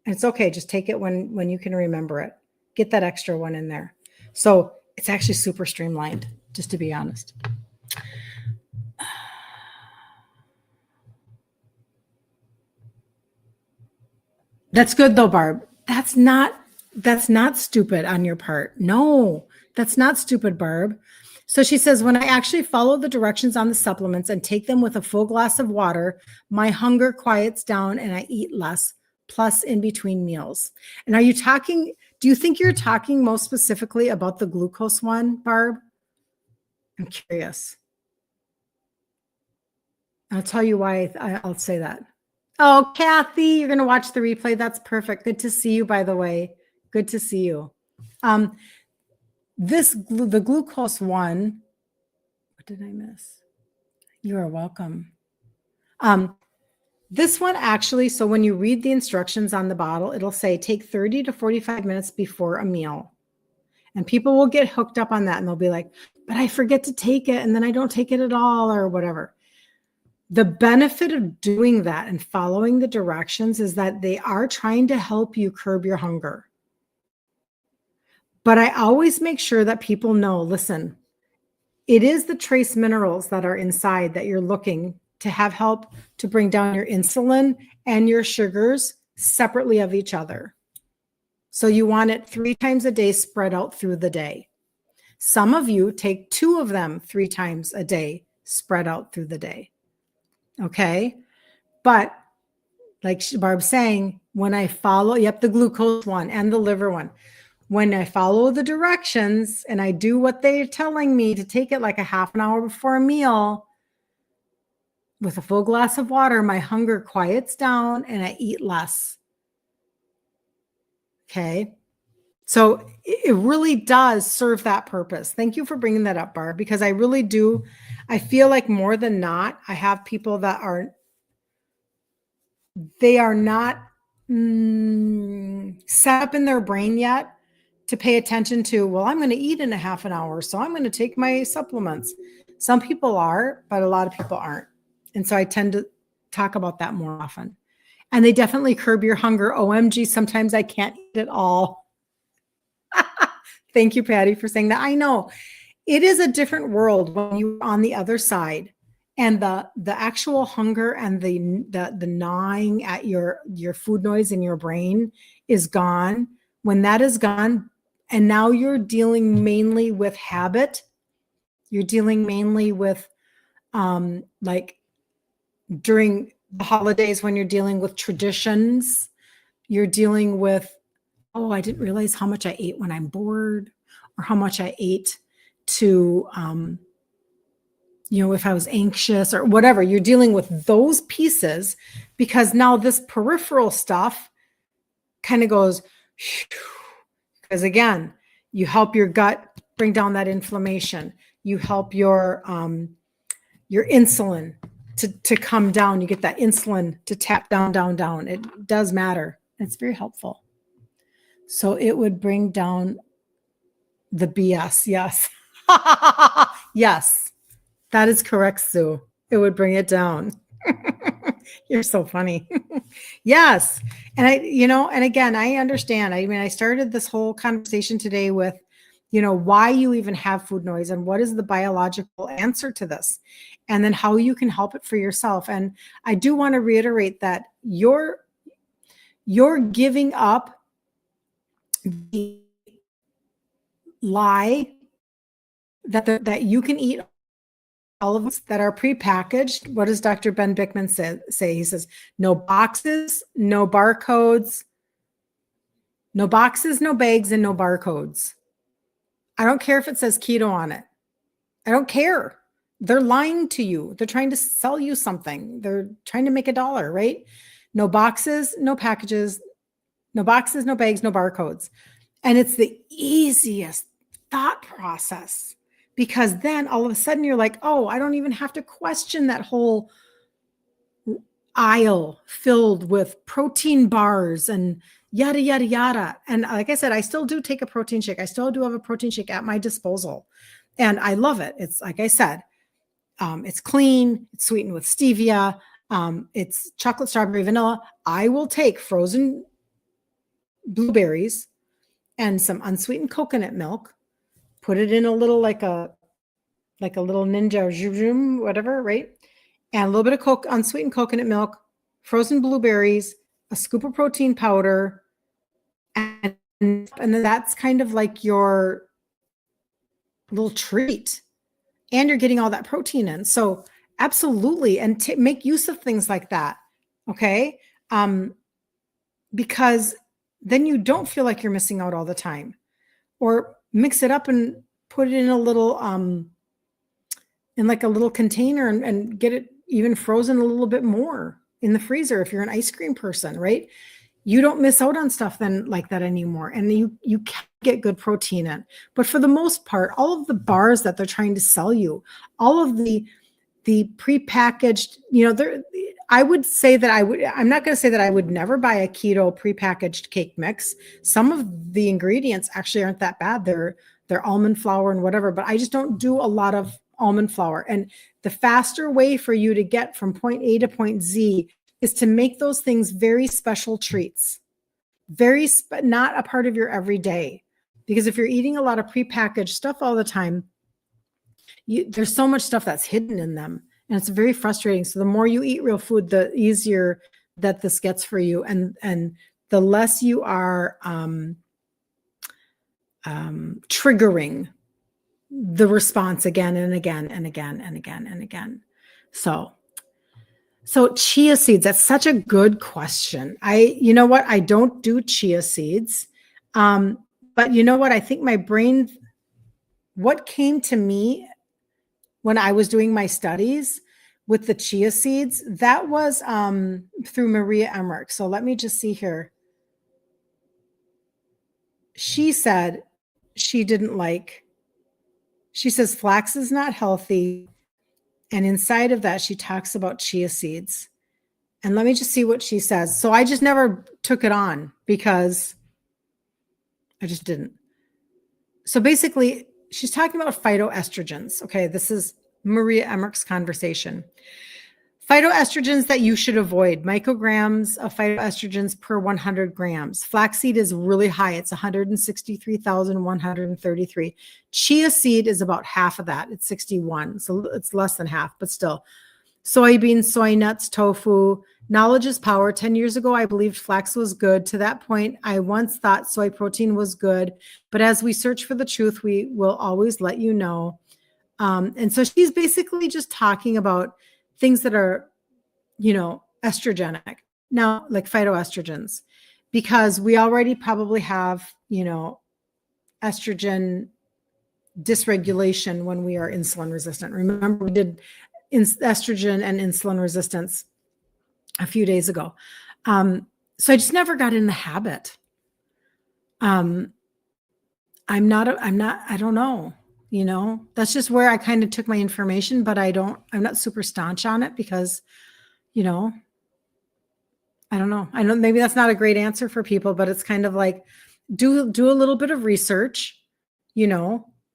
And it's okay. Just take it when you can remember it. Get that extra one in there. So it's actually super streamlined, just to be honest. That's good though, Barb. That's not stupid on your part. No, that's not stupid, Barb. So she says, when I actually follow the directions on the supplements and take them with a full glass of water, my hunger quiets down and I eat less, plus in between meals. And do you think you're talking most specifically about the glucose one, Barb? I'm curious. I'll tell you why I'll say that. Oh, Kathy, you're going to watch the replay. That's perfect. Good to see you, by the way. Good to see you. The glucose one, what did I miss? You are welcome. This one actually, so when you read the instructions on the bottle, it'll say take 30 to 45 minutes before a meal. And people will get hooked up on that and they'll be like, but I forget to take it and then I don't take it at all or whatever. The benefit of doing that and following the directions is that they are trying to help you curb your hunger. But I always make sure that people know, listen, it is the trace minerals that are inside that you're looking to have help to bring down your insulin and your sugars separately of each other. So you want it 3 times a day spread out through the day. Some of you take 2 of them 3 times a day spread out through the day. Okay. But like Barb's saying, when I follow, the glucose one and the liver one, when I follow the directions and I do what they're telling me to take it like a half an hour before a meal with a full glass of water, my hunger quiets down and I eat less. Okay. So it really does serve that purpose. Thank you for bringing that up, Barb, because I really do. I feel like more than not, I have people that they are not set up in their brain yet to pay attention to, well, I'm going to eat in a half an hour, so I'm going to take my supplements. Some people are, but a lot of people aren't. And so I tend to talk about that more often. And they definitely curb your hunger. OMG, sometimes I can't eat at all. Thank you, Patty, for saying that. I know it is a different world when you're on the other side and the actual hunger and the gnawing at your food noise in your brain is gone. When that is gone, and now you're dealing mainly with habit, you're dealing mainly with like during the holidays when you're dealing with traditions, you're dealing with, oh, I didn't realize how much I ate when I'm bored, or how much I ate to if I was anxious or whatever, you're dealing with those pieces, because now this peripheral stuff kind of goes, because again, you help your gut bring down that inflammation. You help your insulin to come down. You get that insulin to tap down, down, down. It does matter. It's very helpful. So it would bring down the BS. Yes. Yes. That is correct, Sue. It would bring it down. You're so funny. Yes. And and again, I understand. I mean, I started this whole conversation today with, why you even have food noise and what is the biological answer to this, and then how you can help it for yourself. And I do want to reiterate that you're giving up the lie that you can eat all of us that are prepackaged. What does Dr. Ben Bickman say? He says, no boxes, no barcodes, no boxes, no bags, and no barcodes. I don't care if it says keto on it. I don't care. They're lying to you. They're trying to sell you something. They're trying to make $1, right? No boxes, no packages, no boxes, no bags, no barcodes. And it's the easiest thought process, because then all of a sudden you're like, oh, I don't even have to question that whole aisle filled with protein bars and yada, yada, yada. And like I said, I still do take a protein shake. I still do have a protein shake at my disposal. And I love it. It's like I said, it's clean, it's sweetened with stevia, it's chocolate, strawberry, vanilla. I will take frozen blueberries and some unsweetened coconut milk, put it in a little like a little ninja whatever, right? And a little bit of unsweetened coconut milk, frozen blueberries, a scoop of protein powder, and then that's kind of like your little treat. And you're getting all that protein in. So absolutely. And make use of things like that. Okay. Because then you don't feel like you're missing out all the time. Or mix it up and put it in a little, in like a little container, and get it even frozen a little bit more in the freezer. If you're an ice cream person, right? You don't miss out on stuff then like that anymore. And you can get good protein in. But for the most part, all of the bars that they're trying to sell you, all of the prepackaged, I would say that I'm not going to say that I would never buy a keto prepackaged cake mix. Some of the ingredients actually aren't that bad. They're almond flour and whatever, but I just don't do a lot of almond flour. And the faster way for you to get from point A to point Z is to make those things very special treats, not a part of your everyday. Because if you're eating a lot of prepackaged stuff all the time, there's so much stuff that's hidden in them, and it's very frustrating. So the more you eat real food, the easier that this gets for you, and the less you are triggering the response again and again and again and again and again. So chia seeds, that's such a good question. You know what? I don't do chia seeds. But you know what? I think my brain, what came to me when I was doing my studies with the chia seeds, that was through Maria Emmerich. So let me just see here. She said she says flax is not healthy. And inside of that, she talks about chia seeds. And let me just see what she says. So I just never took it on because I just didn't. So basically, she's talking about phytoestrogens. Okay, this is Maria Emmerich's conversation. Phytoestrogens that you should avoid, micrograms of phytoestrogens per 100 grams. Flaxseed is really high. It's 163,133. Chia seed is about half of that. It's 61. So it's less than half, but still. Soybeans, soy nuts, tofu. Knowledge is power. 10 years ago, I believed flax was good. To that point, I once thought soy protein was good. But as we search for the truth, we will always let you know. And so she's basically just talking about things that are, estrogenic. Now, like phytoestrogens, because we already probably have, estrogen dysregulation when we are insulin resistant. Remember, we did estrogen and insulin resistance a few days ago. So I just never got in the habit. I don't know, that's just where I kind of took my information, but I'm not super staunch on it because, I don't know. I know maybe that's not a great answer for people, but it's kind of like, do a little bit of research,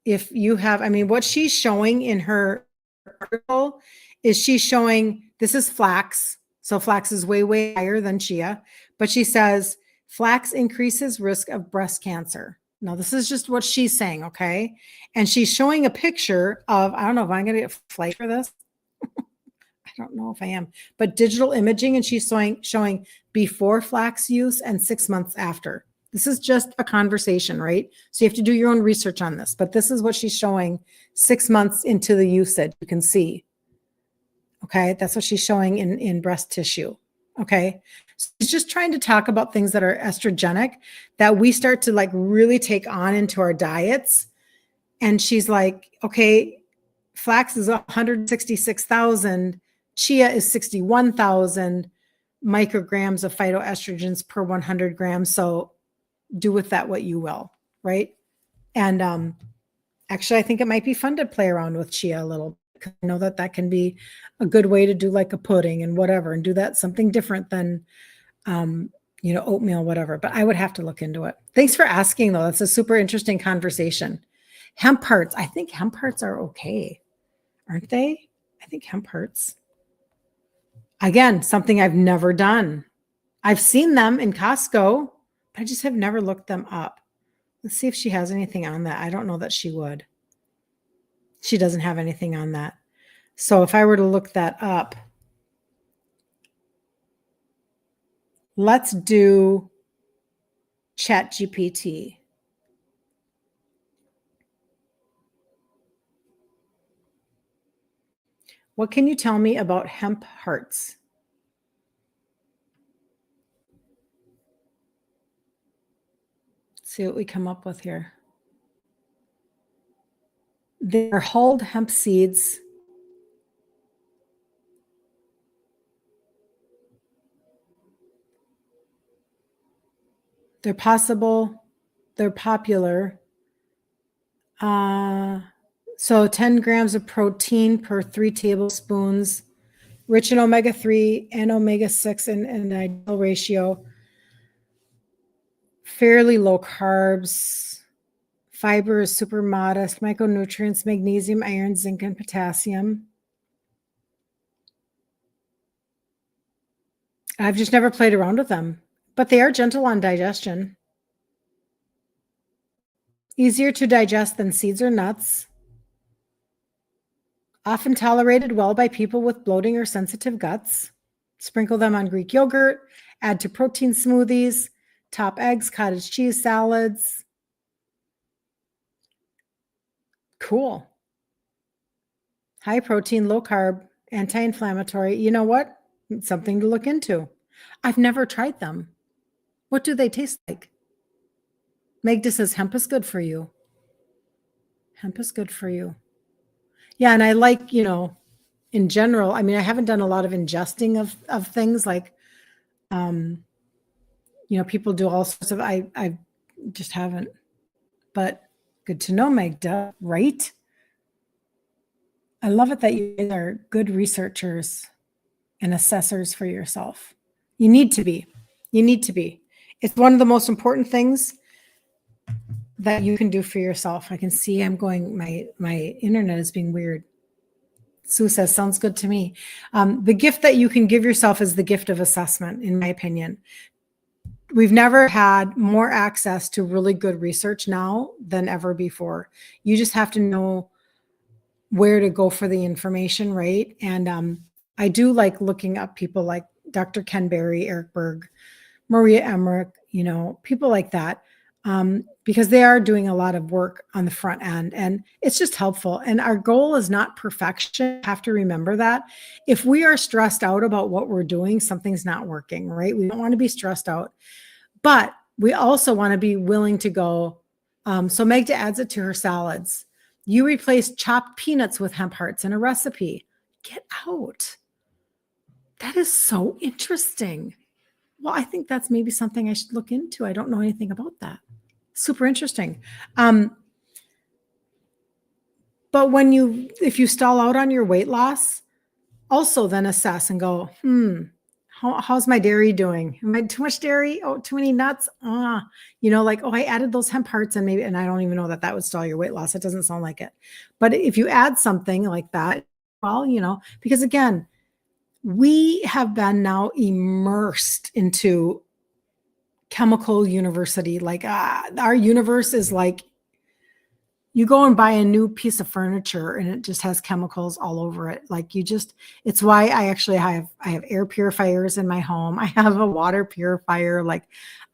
if you have, what she's showing in her article is she's showing, this is flax. So flax is way, way higher than chia, but she says flax increases risk of breast cancer. Now, this is just what she's saying. Okay. And she's showing a picture of, I don't know if I'm going to get flagged for this. I don't know if I am, but digital imaging. And she's showing before flax use and 6 months after. This is just a conversation, right? So you have to do your own research on this, but this is what she's showing 6 months into the usage. You can see. Okay. That's what she's showing in breast tissue. Okay. So she's just trying to talk about things that are estrogenic that we start to like really take on into our diets. And she's like, okay, flax is 166,000. Chia is 61,000 micrograms of phytoestrogens per 100 grams. So do with that what you will, right? And actually, I think it might be fun to play around with chia a little, because I know that can be a good way to do like a pudding and whatever, and do that something different than, oatmeal, whatever. But I would have to look into it. Thanks for asking, though. That's a super interesting conversation. Hemp hearts. I think hemp hearts are okay, aren't they? I think hemp hearts. Again, something I've never done. I've seen them in Costco, but I just have never looked them up. Let's see if she has anything on that. I don't know that she would. She doesn't have anything on that. So if I were to look that up, let's do ChatGPT. What can you tell me about hemp hearts? Let's see what we come up with here. They're hulled hemp seeds. They're possible. They're popular. So 10 grams of protein per 3 tablespoons, rich in omega-3 and omega-6 and ideal ratio, fairly low carbs, fiber is super modest, micronutrients, magnesium, iron, zinc, and potassium. I've just never played around with them, but they are gentle on digestion. Easier to digest than seeds or nuts. Often tolerated well by people with bloating or sensitive guts. Sprinkle them on Greek yogurt, add to protein smoothies, top eggs, cottage cheese salads. Cool. High protein, low carb, anti-inflammatory. You know what? It's something to look into. I've never tried them. What do they taste like? Magda says hemp is good for you. Hemp is good for you. Yeah, and I like, in general, I haven't done a lot of ingesting of things like, people do all sorts of, I just haven't, but good to know, Magda, right? I love it that you guys are good researchers and assessors for yourself. You need to be. It's one of the most important things that you can do for yourself. I can see my internet is being weird. Sue says, sounds good to me. The gift that you can give yourself is the gift of assessment, in my opinion. We've never had more access to really good research now than ever before. You just have to know where to go for the information, right? And I do like looking up people like Dr. Ken Berry, Eric Berg, Maria Emmerich, people like that, because they are doing a lot of work on the front end, and it's just helpful. And our goal is not perfection. You have to remember that. If we are stressed out about what we're doing, something's not working, right? We don't want to be stressed out, but we also want to be willing to go. So Magda adds it to her salads. You replace chopped peanuts with hemp hearts in a recipe. Get out. That is so interesting. Well, I think that's maybe something I should look into. I don't know anything about that. Super interesting. But if you stall out on your weight loss, also then assess and go, how's my dairy doing? Am I too much dairy? Oh, too many nuts? I added those hemp hearts and I don't even know that would stall your weight loss. It doesn't sound like it. But if you add something like that, well, because again, we have been now immersed into chemical university. Like our universe is like, you go and buy a new piece of furniture and it just has chemicals all over it. Like it's why I actually I have air purifiers in my home. I have a water purifier. Like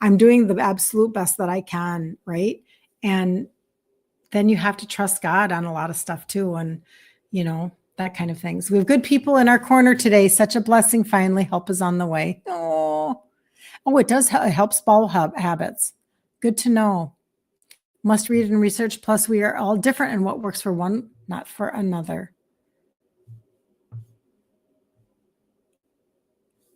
I'm doing the absolute best that I can. Right. And then you have to trust God on a lot of stuff too. And, that kind of things. We have good people in our corner today. Such a blessing. Finally, help is on the way. Oh, it does. It helps bowel habits. Good to know. Must read and research. Plus, we are all different in what works for one, not for another.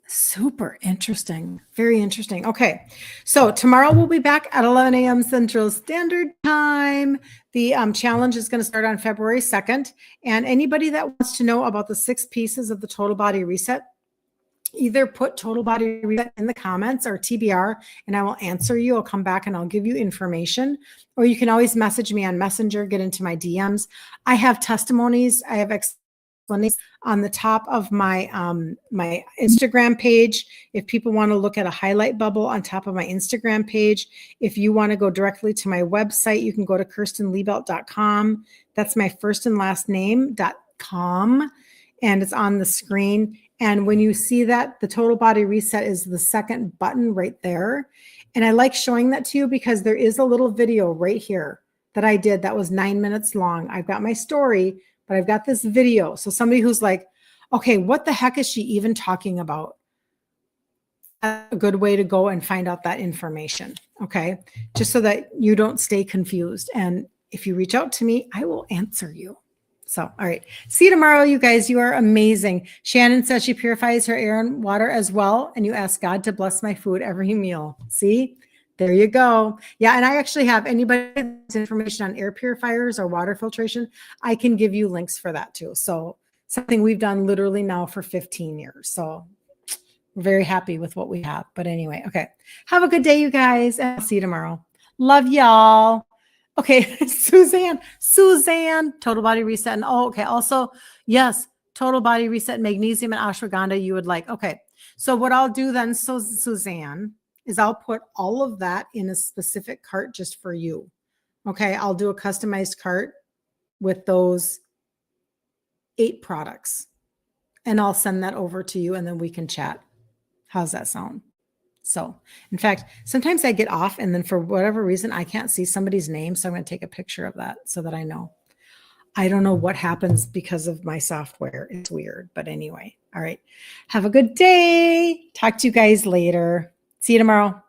Super interesting. Very interesting. Okay. So tomorrow we'll be back at 11 a.m. Central Standard Time. The challenge is going to start on February 2nd. And anybody that wants to know about the 6 pieces of the Total Body Reset, either put Total Body Reset in the comments or TBR, and I will answer you. I'll come back and I'll give you information. Or you can always message me on Messenger, get into my DMs. I have testimonies. I have explanations on the top of my my Instagram page. If people want to look at a highlight bubble on top of my Instagram page, if you want to go directly to my website, you can go to kirstenliebelt.com. That's my first and last name.com, and it's on the screen. And when you see that, the Total Body Reset is the second button right there. And I like showing that to you because there is a little video right here that I did that was 9 minutes long. I've got my story, but I've got this video. So somebody who's like, okay, what the heck is she even talking about? That's a good way to go and find out that information. Okay. Just so that you don't stay confused. And if you reach out to me, I will answer you. So, all right. See you tomorrow, you guys. You are amazing. Shannon says she purifies her air and water as well. And you ask God to bless my food every meal. See? There you go. Yeah. And I actually have anybody has information on air purifiers or water filtration. I can give you links for that too. So something we've done literally now for 15 years. So we're very happy with what we have. But anyway, okay. Have a good day, you guys. And I'll see you tomorrow. Love y'all. Okay. Suzanne, Total Body Reset. And okay. Also, yes, Total Body Reset, magnesium and ashwagandha you would like. Okay. So what I'll do then, Suzanne, is I'll put all of that in a specific cart just for you. Okay. I'll do a customized cart with those 8 products and I'll send that over to you and then we can chat. How's that sound? So in fact, sometimes I get off and then for whatever reason, I can't see somebody's name. So I'm going to take a picture of that so that I know. I don't know what happens because of my software. It's weird, but anyway. All right. Have a good day. Talk to you guys later. See you tomorrow.